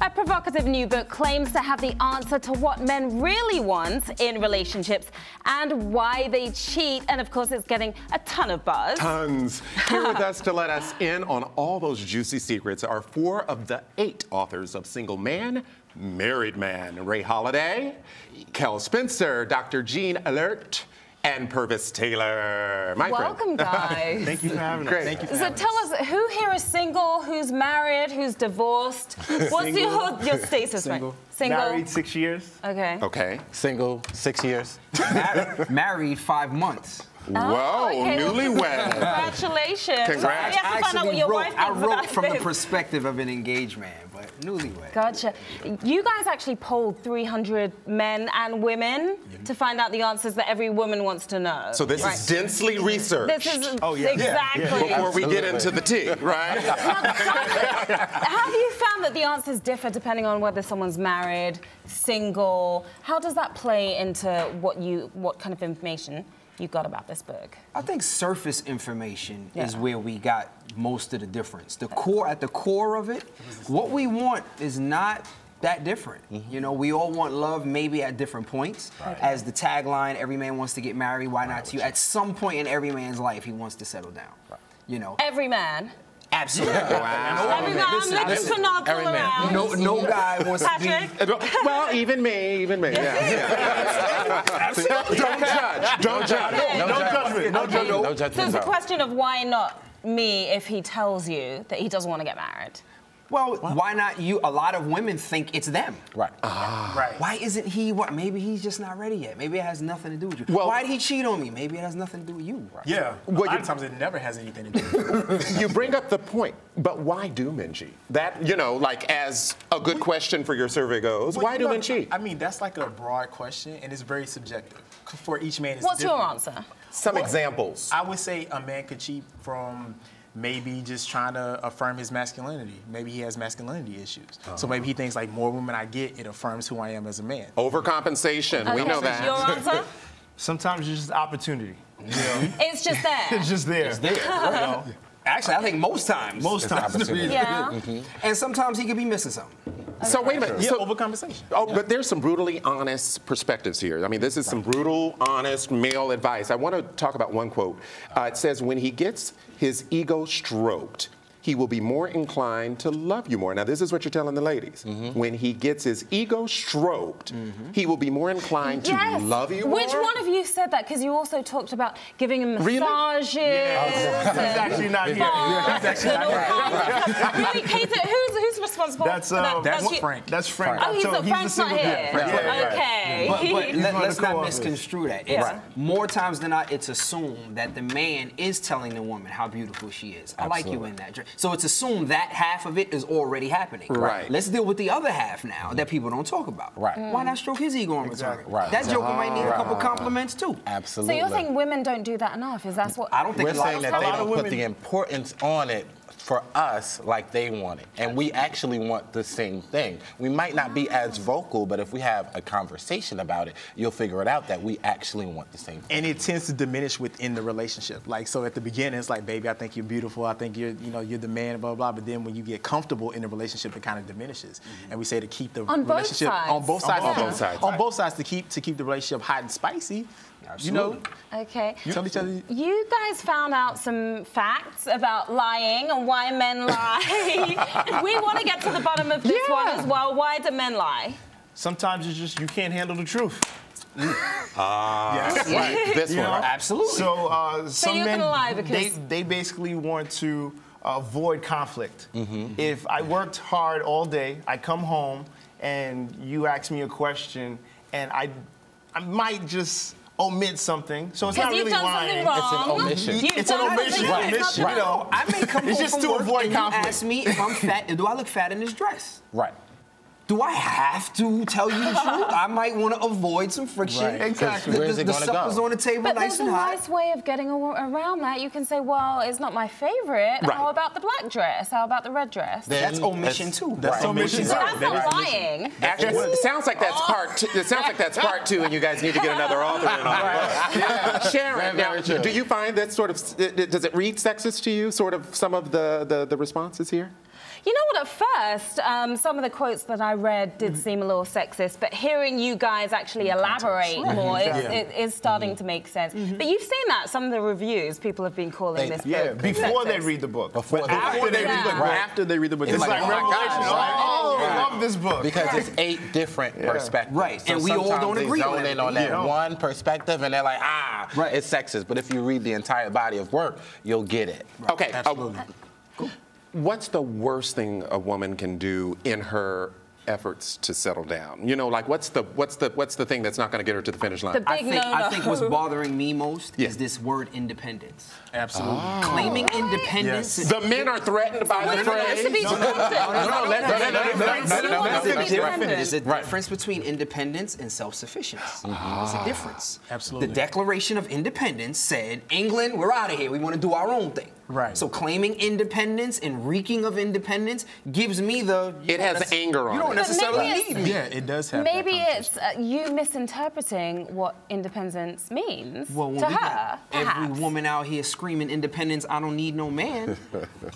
A provocative new book claims to have the answer to what men really want in relationships and why they cheat. And of course, it's getting a ton of buzz. Tons. Here with us to let us in on all those juicy secrets are 4 of the 8 authors of Single Man, Married Man: Ray Holiday, Kel Spencer, Dr. Jean Alert, and Purvis Taylor. Welcome, guys. Thank you for having us. Great. Thank you for So having tell us. us, who here is single, who's married, who's divorced? What's your status? Single. Right? Single. Married 6 years. Okay. Okay. Single, 6 years. Married 5 months. Whoa, okay, well, newlywed. Congratulations. Congrats. We have to find out what your wife I thinks wrote about from the this. perspective of an engaged man, but newlywed. Gotcha. You guys actually polled 300 men and women to find out the answers that every woman wants to know. So this is densely researched. This is yeah. exactly. Before we get into the tea, right? Have you found that the answers differ depending on whether someone's married, single? How does that play into what kind of information you got about this book? I think surface information is Yeah. where we got most of the difference. The core, at the core of it, what we want is not that different. You know, we all want love maybe at different points. As the tagline, every man wants to get married, why not you? At some point in every man's life, he wants to settle down. You know? Every man. Absolutely. Every man. I'm looking for nods all around. No guy wants to Patrick. be... Well, even me. Yeah. Don't judge. No judgment. So it's a zone. question of why not me if he tells you that he doesn't want to get married? Well, why not you? A lot of women think it's them. Right. Right. Why isn't he what? Maybe he's just not ready yet. Maybe it has nothing to do with you. Well- Why did he cheat on me? Maybe it has nothing to do with you. Yeah. Well, a lot you- of times it never has anything to do with it. You bring up the point, but why do men cheat? That, like as a good question for your survey goes, Well, why you do know, men cheat? I mean, that's like a broad question, and it's very subjective. For each man, it's What's your different. answer? Some examples. I would say a man could cheat from maybe just trying to affirm his masculinity. Maybe he has masculinity issues. So maybe he thinks like more women I get, it affirms who I am as a man. Overcompensation, we Okay, know so that. Your answer? Sometimes it's just opportunity. You know? It's just there. It's just there. There. You know? Actually, I think most times. Most times. Yeah. And sometimes he could be missing something. So wait a minute. Yeah, So, overcompensation. but there's some brutally honest perspectives here. I mean, this is some brutal, honest male advice. I want to talk about one quote. It says, when he gets his ego stroked, he will be more inclined to love you more. Now, this is what you're telling the ladies. When he gets his ego stroked, he will be more inclined to Yes. love you more. Which one of you said that? Because you also talked about giving him Really? massages. He's actually not here. He's actually not here. Really, Kate, who's responsible That's for that? that's you? Frank. That's Frank. Oh, he's So not. Frank's not single- here. Yeah, Okay. But one let's of the not co-authors. misconstrue that. It's Yeah. more times than not, it's assumed that the man is telling the woman how beautiful she is. I like you in that dress. So it's assumed that half of it is already happening. Right. Let's deal with the other half now that people don't talk about. Right. Why not stroke his ego in return? Right. That joker might need a couple compliments too. So Absolutely. you're saying women don't do that enough? Is that what? I don't think We're a lot saying of that they lot of don't put women- the importance on it for us like they want it. And we actually want the same thing. We might not be as vocal, but if we have a conversation about it, you'll figure it out that we actually want the same thing. And it tends to diminish within the relationship. Like, so at the beginning, it's like, baby, I think you're beautiful. I think you're the man, blah, blah, blah. But then when you get comfortable in the relationship, it kind of diminishes. And we say to keep the On both relationship sides. on both sides. On both sides. On both sides to keep the relationship hot and spicy. You know, Okay. tell each other. You guys found out some facts about lying and why men lie. We want to get to the bottom of this one as well. Why do men lie? Sometimes it's just you can't handle the truth. Yes. Right. This You one. know? Absolutely. So some you're men gonna lie because- they basically want to avoid conflict. Mm-hmm. If I worked hard all day, I come home and you ask me a question, and I might just omit something. So it's not Because you've really done lying. something It's an wrong. omission. You've It's an done omission. something wrong. Omission. You know, I may come It's home just from to work avoid and you conflict. ask me if I'm fat. Do I look fat in this dress? Right. Do I have to tell you the truth? I might want to avoid some friction. Right. Exactly. Where's it The gonna supper's go? on the table, But nice there's and a hot. nice way of getting around that. You can say, well, it's not my favorite. Right. How about the black dress? How about the red dress? That's omission too. That's omission. So that's That not is lying. Actually, it sounds like that's part two. It sounds like that's part 2, and you guys need to get another author in on it. Sharon, Very now, true. do you find that sort of, does it read sexist to you, sort of some of the responses here? You know what, at first, some of the quotes that I read did seem a little sexist, but hearing you guys actually elaborate more, it is starting to make sense. But you've seen that, some of the reviews, people have been calling this book before they sexist. read the book. After they read the book. After they read the book. It's like revelation. I love this book. Because it's 8 different perspectives. Right, So and we all sometimes don't they agree zone on in on that Yeah. one perspective, and they're like, Right. it's sexist. But if you read the entire body of work, you'll get it. Okay. Absolutely. What's the worst thing a woman can do in her efforts to settle down? You know, like what's the thing that's not going to get her to the finish line? The I big think, no-no. I think what's bothering me most Yeah. is this word independence. Absolutely. Claiming independence. The men are threatened by the It's to phrase. be There's a difference between independence and self-sufficiency. There's a difference. Absolutely. The Declaration of Independence said, England, we're out of here. We want to do our own thing. Right. So claiming independence and reeking of independence gives me the... It has anger on You it. don't necessarily maybe need me. Yeah, it does have Maybe that it's you misinterpreting what independence means Well, when to we her, got every perhaps. woman out here screaming independence, I don't need no man.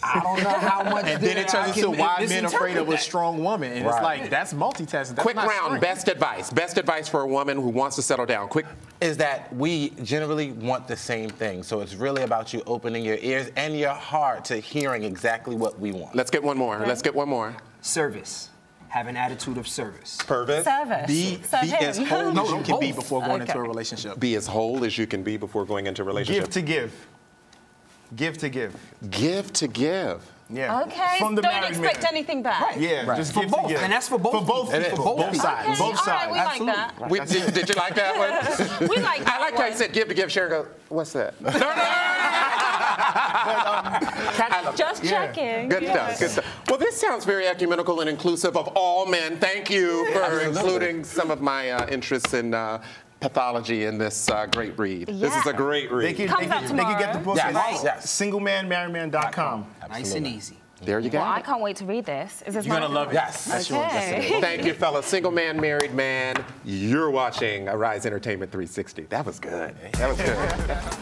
I don't know how much. And then it turns I into can why men afraid of a misinterpret that. strong woman. And it's Right. like, that's multitasking. That's Quick not round, strength. best advice. Best advice for a woman who wants to settle down. Quick. Is that we generally want the same thing. So it's really about you opening your ears and your heart to hearing exactly what we want. Let's get one more. Let's get one more. Service. Have an attitude of service. Purvis. Service. Be Serve as him. whole as you can be both. before going into Okay. a relationship. Be as whole as you can be before going into a relationship. Give to give. Give to give. Give to give. Yeah. Okay, From the don't married expect man. anything back. Yeah, just For give both, to give. and that's for both For both people. people. For both Both sides. Okay, Both all right, we sides. like that. Did you like that one? We like that I like how one. you said give to give. Sharon goes, what's that? No, Just checking. Good stuff, good stuff. Well, this sounds very ecumenical and inclusive of all men. Thank you for including some of my interests in pathology in this great read. This is a great They read. can, Comes out they can get the book Yes, at yes. singlemanmarriedman.com. Nice and easy. There you go. Well, I can't wait to read this. Is this You're my going to love it. Yes. That's yours. Okay. Thank you, fellas. Single man, married man. You're watching Arise Entertainment 360. That was good. That was good.